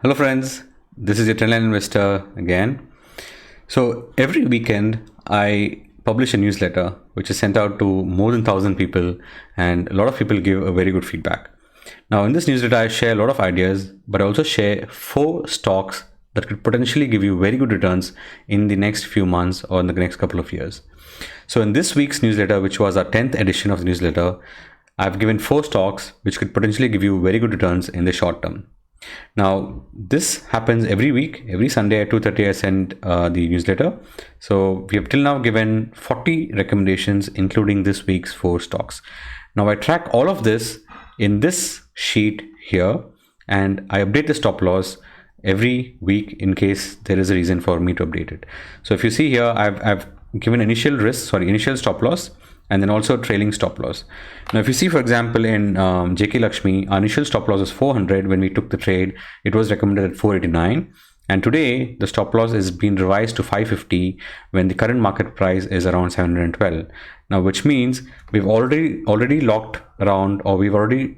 Hello friends, this is your Trendline investor again. So every weekend I publish a newsletter which is sent out to more than 1,000 people, and a lot of people give a very good feedback. Now in this newsletter I share a lot of ideas, but I also share 4 stocks that could potentially give you very good returns in the next few months or in the next couple of years. So in this week's newsletter, which was our 10th edition of the newsletter, I've given 4 stocks which could potentially give you very good returns in the short term. Now this happens every week. Every Sunday at 2:30 I send the newsletter. So we have till now given 40 recommendations, including this week's 4 stocks. Now I track all of this in this sheet here, and I update the stop loss every week in case there is a reason for me to update it. So if you see here, I've given initial stop loss, and then also trailing stop loss. Now if you see, for example, in JK Lakshmi, our initial stop loss was 400 when we took the trade. It was recommended at 489, and today the stop loss is being revised to 550 when the current market price is around 712. Now which means we've already locked around, or we've already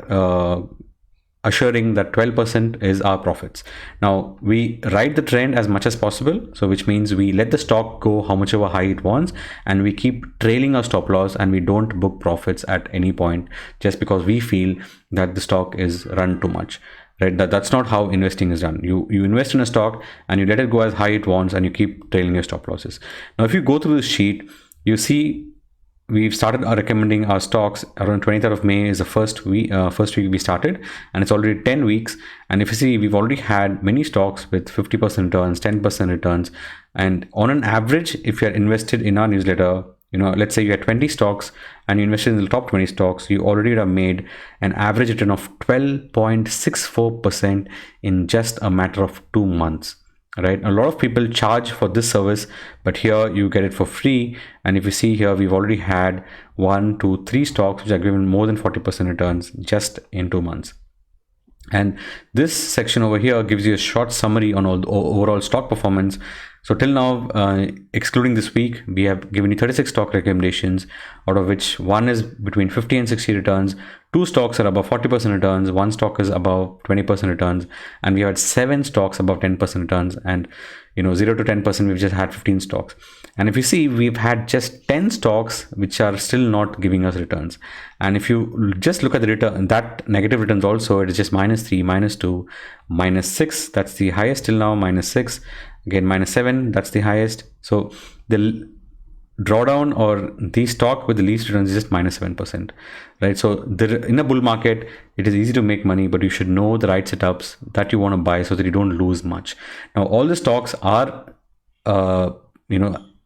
assuring that 12% is our profits. Now we ride the trend as much as possible, so which means we let the stock go how much ever high it wants, and we keep trailing our stop loss, and we don't book profits at any point just because we feel that the stock is run too much, right? That's not how investing is done. You invest in a stock and you let it go as high it wants, and you keep trailing your stop losses. Now if you go through this sheet, you see we've started recommending our stocks around 23rd of May is the first week we started, and it's already 10 weeks. And if you see, we've already had many stocks with 50% returns, 10% returns. And on an average, if you're invested in our newsletter, let's say you had 20 stocks and you invested in the top 20 stocks, you already have made an average return of 12.64% in just a matter of 2 months. Right, a lot of people charge for this service, but here you get it for free. And if you see here, we've already had 1, 2, 3 stocks which are given more than 40% returns just in 2 months. And this section over here gives you a short summary on all the overall stock performance. So till now, excluding this week, we have given you 36 stock recommendations, out of which 1 is between 50 and 60 returns, 2 stocks are above 40% returns, 1 stock is above 20% returns, and we had 7 stocks above 10% returns, and 0 to 10% we've just had 15 stocks. And if you see, we've had just 10 stocks which are still not giving us returns. And if you just look at the return, that negative returns also, it is just -3, -2, -6, that's the highest till now, -6, again -7, that's the highest. So the drawdown or the stock with the least returns is just -7%, right? So in a bull market, it is easy to make money, but you should know the right setups that you want to buy so that you don't lose much. Now all the stocks are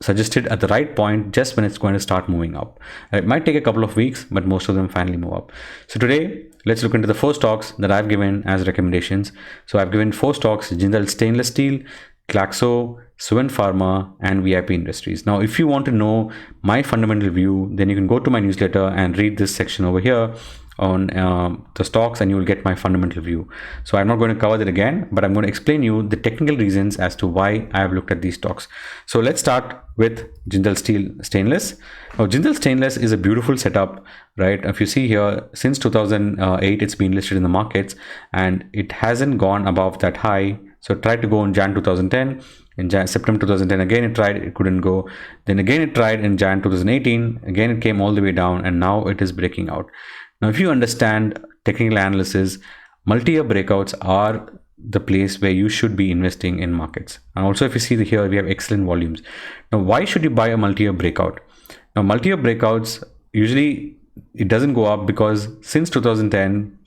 suggested at the right point, just when it's going to start moving up. It might take a couple of weeks, but most of them finally move up. So today, let's look into the 4 stocks that I've given as recommendations. So I've given 4 stocks: Jindal Stainless Steel, Glaxo, Suven Pharma, and VIP Industries. Now, if you want to know my fundamental view, then you can go to my newsletter and read this section over here on the stocks, and you will get my fundamental view. So I'm not going to cover that again, but I'm going to explain you the technical reasons as to why I have looked at these stocks. So let's start with Jindal Stainless. Now Jindal Stainless is a beautiful setup, right? If you see here, since 2008 it's been listed in the markets, and it hasn't gone above that high. So it tried to go in Jan 2010. In September 2010, again it tried, it couldn't go. Then again it tried in Jan 2018. Again it came all the way down, and now it is breaking out. Now, if you understand technical analysis, multi-year breakouts are the place where you should be investing in markets. And also, if you see here, we have excellent volumes. Now, why should you buy a multi-year breakout? Now, multi-year breakouts, usually it doesn't go up because since 2010,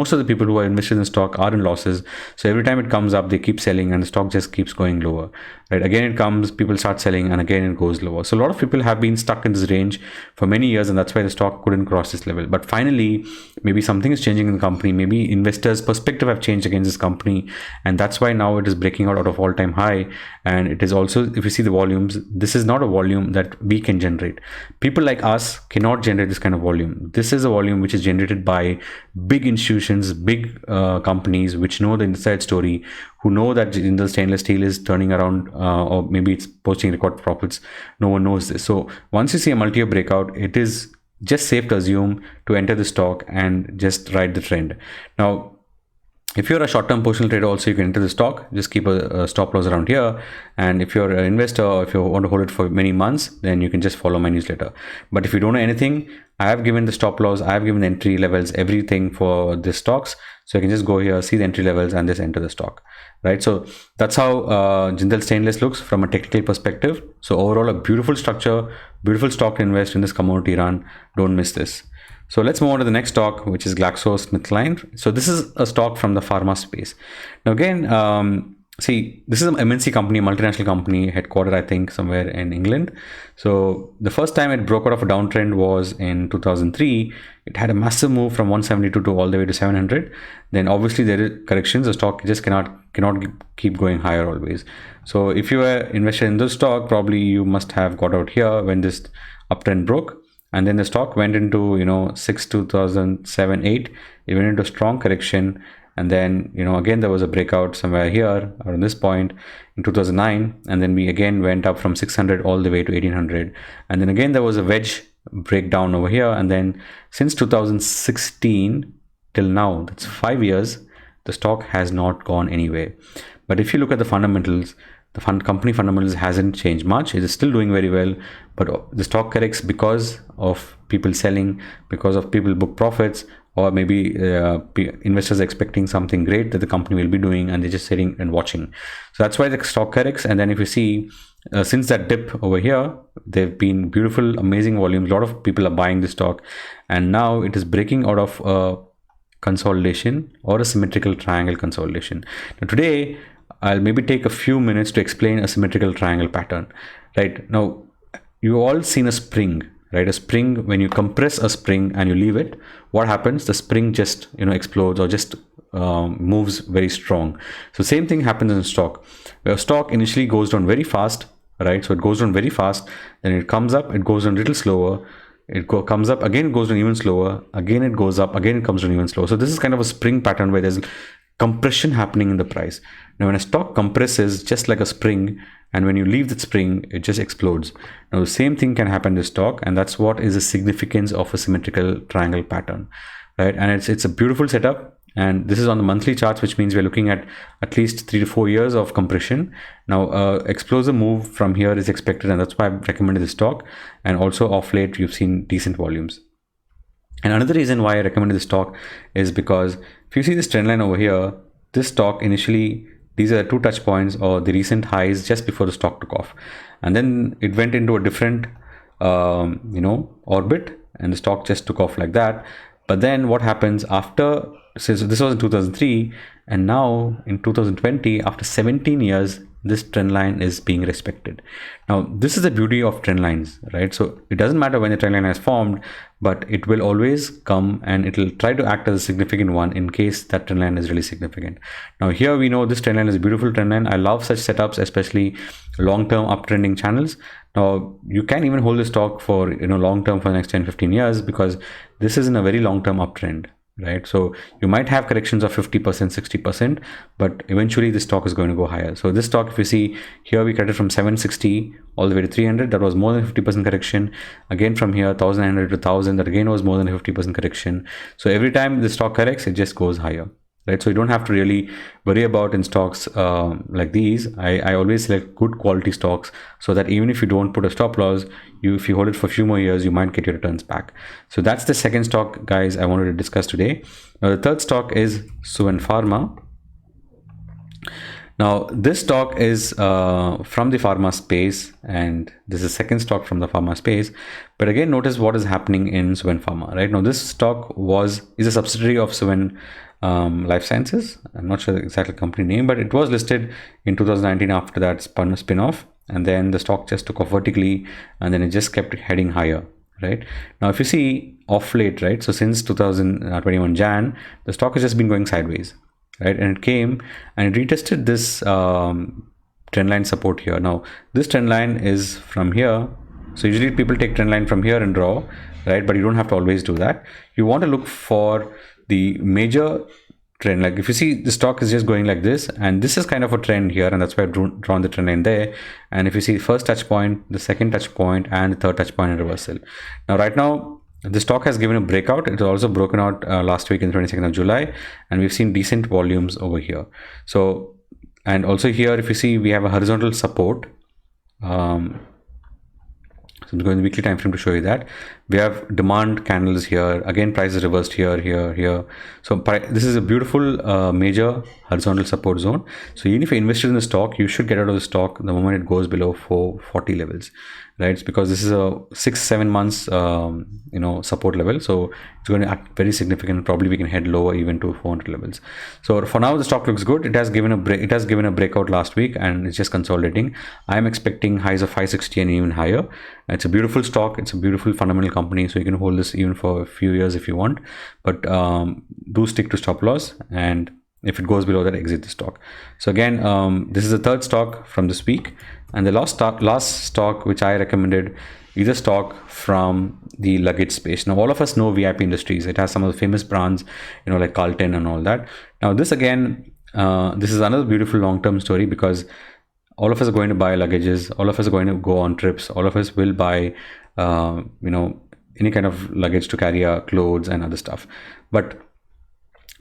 most of the people who are invested in the stock are in losses. So every time it comes up, they keep selling, and the stock just keeps going lower, right? Again it comes, people start selling, and again it goes lower. So a lot of people have been stuck in this range for many years, and that's why the stock couldn't cross this level. But finally, maybe something is changing in the company. Maybe investors' perspective have changed against this company, and that's why now it is breaking out of all-time high. And it is also, if you see the volumes, this is not a volume that we can generate. People like us cannot generate this kind of volume. This is a volume which is generated by big institutions, big companies which know the inside story, who know that Jindal Stainless Steel is turning around, or maybe it's posting record profits. No one knows this. So once you see a multi-year breakout, it is just safe to assume to enter the stock and just ride the trend. Now, If you're a short-term positional trader also, you can enter the stock, just keep a stop loss around here. And if you're an investor, or if you want to hold it for many months, then you can just follow my newsletter. But if you don't know anything, I have given the stop loss, I have given the entry levels, everything for the stocks. So you can just go here, see the entry levels, and just enter the stock, right? So that's how Jindal Stainless looks from a technical perspective. So overall, a beautiful structure, beautiful stock to invest in this commodity run. Don't miss this. So let's move on to the next stock, which is GlaxoSmithKline. So this is a stock from the pharma space. Now again, see, this is an MNC company, a multinational company, headquartered, I think, somewhere in England. So the first time it broke out of a downtrend was in 2003. It had a massive move from 172 to all the way to 700. Then obviously there is corrections. The stock just cannot keep going higher always. So if you were invested in this stock, probably you must have got out here when this uptrend broke. And then the stock went into, 2007, 8. It went into a strong correction. And then, again, there was a breakout somewhere here around this point in 2009. And then we again went up from 600 all the way to 1800. And then again, there was a wedge breakdown over here. And then since 2016 till now, that's 5 years, the stock has not gone anywhere. But if you look at the fundamentals, the company fundamentals hasn't changed much. It is still doing very well, but the stock corrects because of people selling, because of people book profits, or maybe investors are expecting something great that the company will be doing, and they're just sitting and watching. So that's why the stock corrects. And then if you see, since that dip over here, they've been beautiful, amazing volumes. A lot of people are buying the stock, and now it is breaking out of a consolidation or a symmetrical triangle consolidation. Now today, I'll maybe take a few minutes to explain a symmetrical triangle pattern. Right now, you all seen a spring, right? A spring, when you compress a spring and you leave it, what happens? The spring just explodes or just moves very strong. So same thing happens in stock. Where stock initially goes down very fast, right? So it goes down very fast, then it comes up, it goes down a little slower. It comes up again, it goes down even slower. Again, it goes up, again it comes down even slower. So this is kind of a spring pattern where there's compression happening in the price. Now when a stock compresses just like a spring, and when you leave that spring, it just explodes. Now the same thing can happen to stock, and that's what is the significance of a symmetrical triangle pattern, right? And it's a beautiful setup, and this is on the monthly charts, which means we're looking at least 3 to 4 years of compression. Now explosive move from here is expected, and that's why I've recommended this stock. And also off late, you've seen decent volumes. And another reason why I recommended this stock is because if you see this trend line over here, this stock initially, these are the 2 touch points or the recent highs just before the stock took off. And then it went into a different, orbit, and the stock just took off like that. But then what happens after, so this was in 2003, and now in 2020, after 17 years, this trend line is being respected. Now, this is the beauty of trend lines, right? So it doesn't matter when the trend line has formed, but it will always come and it will try to act as a significant one in case that trend line is really significant. Now here we know this trend line is a beautiful trend line. I love such setups, especially long-term uptrending channels. Now you can even hold the stock for long-term for the next 10-15 years, because this is in a very long-term uptrend. Right, so you might have corrections of 50%, 60%, but eventually the stock is going to go higher. So this stock, if you see here, we corrected from 760 all the way to 300. That was more than 50% correction. Again from here, 1900 to 1000, that again was more than 50% correction. So every time the stock corrects, it just goes higher. Right, so you don't have to really worry about in stocks like these. I always select good quality stocks, so that even if you don't put a stop loss, if you hold it for a few more years, you might get your returns back. So that's the second stock, guys, I wanted to discuss today. Now the third stock is Suven Pharma. Now this stock is from the pharma space, and this is the second stock from the pharma space. But again, notice what is happening in Suven Pharma. Right now, this stock is a subsidiary of Suven Life Sciences. I'm not sure the exact company name, but it was listed in 2019 after that spin-off, and then the stock just took off vertically, and then it just kept heading higher. Right now, if you see off late, right, so since 2021 Jan, the stock has just been going sideways, right, and it came and it retested this trend line support here. Now this trend line is from here, so usually people take trend line from here and draw, right, but you don't have to always do that. You want to look for the major trend. Like if you see the stock is just going like this, and this is kind of a trend here, and that's why I've drawn the trend line there. And if you see the first touch point, the second touch point, and the third touch point in reversal. Now right now The stock has given a breakout. It's also broken out last week in 22nd of July, and we've seen decent volumes over here. So, and also here, if you see, we have a horizontal support. So I'm going to the weekly time frame to show you that. We have demand candles here. Again, price is reversed here, here, here. So this is a beautiful major horizontal support zone. So even if you invested in the stock, you should get out of the stock the moment it goes below 440 levels, right? It's because this is a 6-7 months support level. So it's going to act very significant. Probably we can head lower even to 400 levels. So for now, the stock looks good. It has given a break. It has given a breakout last week, and it's just consolidating. I'm expecting highs of 560 and even higher. It's a beautiful stock. It's a beautiful fundamental company. So you can hold this even for a few years if you want, but do stick to stop loss, and if it goes below that, exit the stock. So again, this is the third stock from this week, and the last stock which I recommended is a stock from the luggage space. Now all of us know VIP Industries. It has some of the famous brands, like Carlton and all that. Now this again, this is another beautiful long-term story, because all of us are going to buy luggages, all of us are going to go on trips, all of us will buy any kind of luggage to carry our clothes and other stuff. But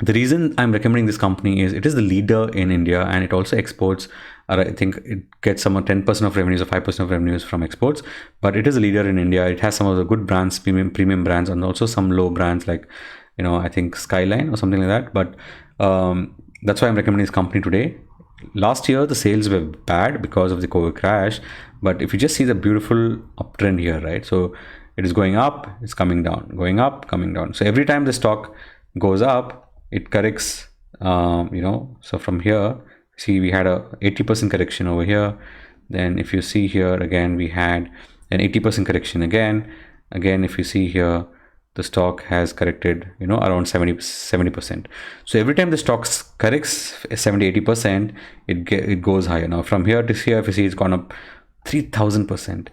the reason I'm recommending this company is it is the leader in India, and it also exports. I think it gets some 10% of revenues or 5% of revenues from exports, but it is a leader in India. It has some of the good brands, premium brands, and also some low brands like, I think Skyline or something like that. But that's why I'm recommending this company today. Last year, the sales were bad because of the COVID crash, but if you just see the beautiful uptrend here, right? So it is going up, it's coming down, going up, coming down. So every time the stock goes up, it corrects, so from here, see, we had a 80% correction over here. Then if you see here again, we had an 80% correction again. If you see here, the stock has corrected, around 70%. So every time the stock corrects 70-80%, it goes higher. Now from here to here, if you see, it's gone up 3000%,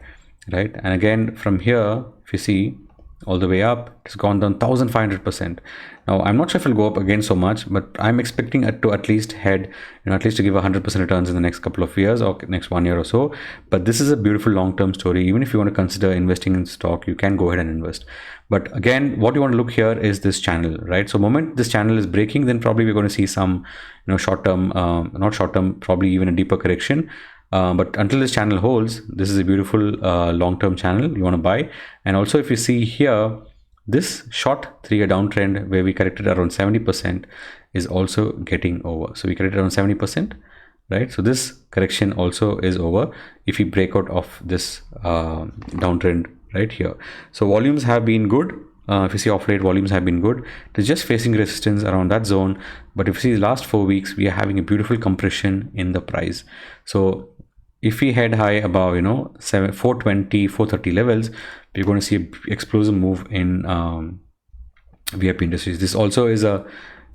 right? And again from here, if you see, all the way up, it's gone down 1500%. Now I'm not sure if it'll go up again so much, but I'm expecting it to at least head, at least to give 100% returns in the next couple of years or next 1 year or so. But this is a beautiful long-term story. Even if you want to consider investing in stock, you can go ahead and invest. But again, what you want to look here is this channel, right? So moment this channel is breaking, then probably we're going to see some, short-term, not short-term, probably even a deeper correction. But until this channel holds, this is a beautiful long-term channel you want to buy. And also if you see here, this short 3-year downtrend where we corrected around 70% is also getting over. So we corrected around 70%, right? So this correction also is over if we break out of this downtrend right here. So volumes have been good. If you see off late, volumes have been good. It's just facing resistance around that zone. But if you see the last 4 weeks, we are having a beautiful compression in the price. So if we head high above, 420, 430 levels, we're going to see an explosive move in VIP Industries. This also is a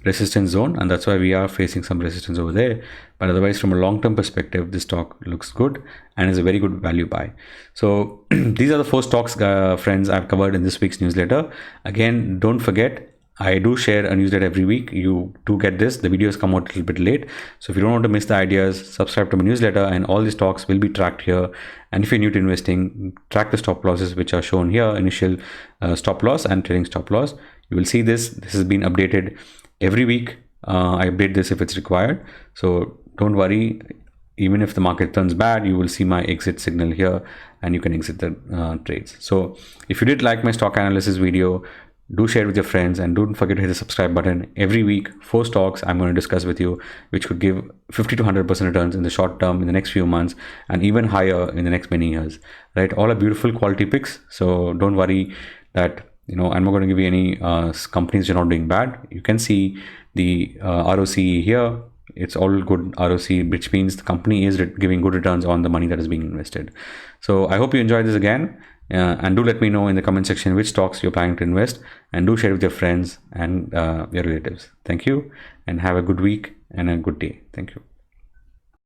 resistance zone, and that's why we are facing some resistance over there. But otherwise, from a long-term perspective, this stock looks good and is a very good value buy. So these are the 4 stocks, friends, I've covered in this week's newsletter. Again, don't forget, I do share a newsletter every week. You do get this. The videos come out a little bit late. So if you don't want to miss the ideas, subscribe to my newsletter, and all the stocks will be tracked here. And if you're new to investing, track the stop losses, which are shown here, initial stop loss and trailing stop loss. You will see this. This has been updated every week. I update this if it's required. So don't worry. Even if the market turns bad, you will see my exit signal here, and you can exit the trades. So if you did like my stock analysis video, do share with your friends, and don't forget to hit the subscribe button. Every week, 4 stocks I'm going to discuss with you, which could give 50 to 100% returns in the short term, in the next few months, and even higher in the next many years, right? All are beautiful quality picks. So don't worry that, I'm not going to give you any companies which are not doing bad. You can see the ROCE here. It's all good ROC, which means the company is giving good returns on the money that is being invested. So I hope you enjoyed this again. And do let me know in the comment section which stocks you're planning to invest, and do share with your friends and your relatives. Thank you, and have a good week and a good day. Thank you.